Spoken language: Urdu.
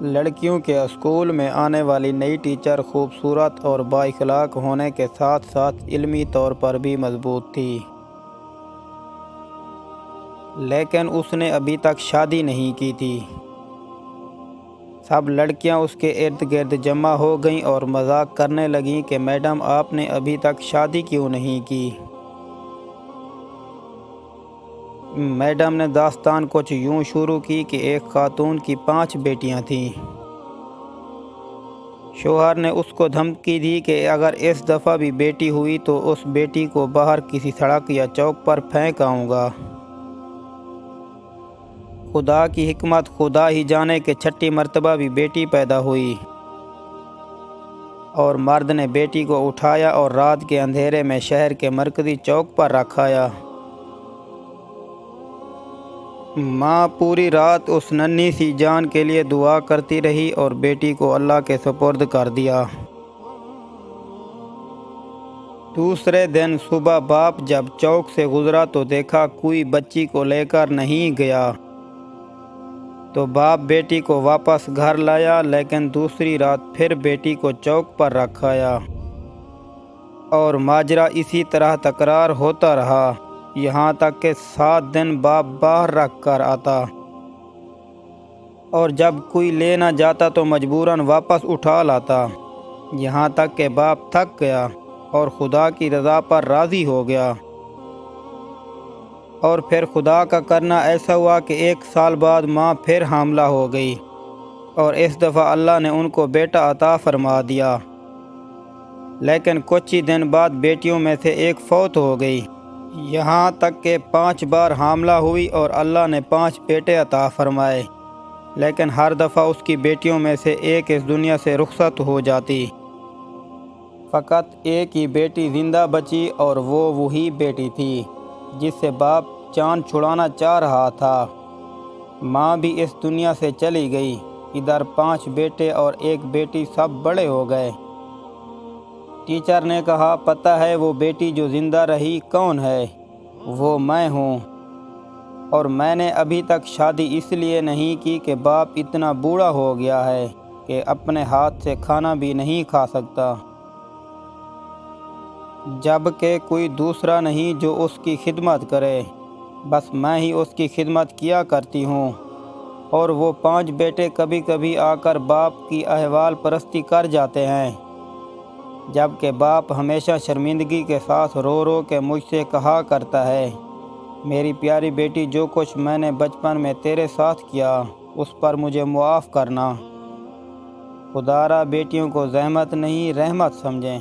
لڑکیوں کے اسکول میں آنے والی نئی ٹیچر خوبصورت اور بااخلاق ہونے کے ساتھ ساتھ علمی طور پر بھی مضبوط تھی، لیکن اس نے ابھی تک شادی نہیں کی تھی۔ سب لڑکیاں اس کے ارد گرد جمع ہو گئیں اور مذاق کرنے لگیں کہ میڈم آپ نے ابھی تک شادی کیوں نہیں کی؟ میڈم نے داستان کچھ یوں شروع کی کہ ایک خاتون کی 5 بیٹیاں تھیں۔ شوہر نے اس کو دھمکی دی کہ اگر اس دفعہ بھی بیٹی ہوئی تو اس بیٹی کو باہر کسی سڑک یا چوک پر پھینک آؤں گا۔ خدا کی حکمت خدا ہی جانے کہ 6ٹھی مرتبہ بھی بیٹی پیدا ہوئی اور مرد نے بیٹی کو اٹھایا اور رات کے اندھیرے میں شہر کے مرکزی چوک پر رکھ آیا۔ ماں پوری رات اس ننھی سی جان کے لیے دعا کرتی رہی اور بیٹی کو اللہ کے سپرد کر دیا۔ دوسرے دن صبح باپ جب چوک سے گزرا تو دیکھا کوئی بچی کو لے کر نہیں گیا، تو باپ بیٹی کو واپس گھر لایا، لیکن دوسری رات پھر بیٹی کو چوک پر رکھ آیا اور ماجرا اسی طرح تکرار ہوتا رہا، یہاں تک کہ 7 دن باپ باہر رکھ کر آتا اور جب کوئی لے نہ جاتا تو مجبوراً واپس اٹھا لاتا، یہاں تک کہ باپ تھک گیا اور خدا کی رضا پر راضی ہو گیا۔ اور پھر خدا کا کرنا ایسا ہوا کہ 1 سال بعد ماں پھر حاملہ ہو گئی اور اس دفعہ اللہ نے ان کو بیٹا عطا فرما دیا، لیکن کچھ ہی دن بعد بیٹیوں میں سے ایک فوت ہو گئی، یہاں تک کہ 5 بار حاملہ ہوئی اور اللہ نے 5 بیٹے عطا فرمائے، لیکن ہر دفعہ اس کی بیٹیوں میں سے ایک اس دنیا سے رخصت ہو جاتی۔ فقط ایک ہی بیٹی زندہ بچی اور وہ وہی بیٹی تھی جس سے باپ جان چھڑانا چاہ رہا تھا۔ ماں بھی اس دنیا سے چلی گئی۔ ادھر 5 بیٹے اور 1 بیٹی سب بڑے ہو گئے۔ ٹیچر نے کہا پتہ ہے وہ بیٹی جو زندہ رہی کون ہے؟ وہ میں ہوں، اور میں نے ابھی تک شادی اس لیے نہیں کی کہ باپ اتنا بوڑھا ہو گیا ہے کہ اپنے ہاتھ سے کھانا بھی نہیں کھا سکتا، جب کہ کوئی دوسرا نہیں جو اس کی خدمت کرے، بس میں ہی اس کی خدمت کیا کرتی ہوں۔ اور وہ 5 بیٹے کبھی کبھی آ کر باپ کی احوال پرستی کر جاتے ہیں، جبکہ باپ ہمیشہ شرمندگی کے ساتھ رو رو کے مجھ سے کہا کرتا ہے میری پیاری بیٹی جو کچھ میں نے بچپن میں تیرے ساتھ کیا اس پر مجھے معاف کرنا۔ خدا را بیٹیوں کو زحمت نہیں رحمت سمجھیں۔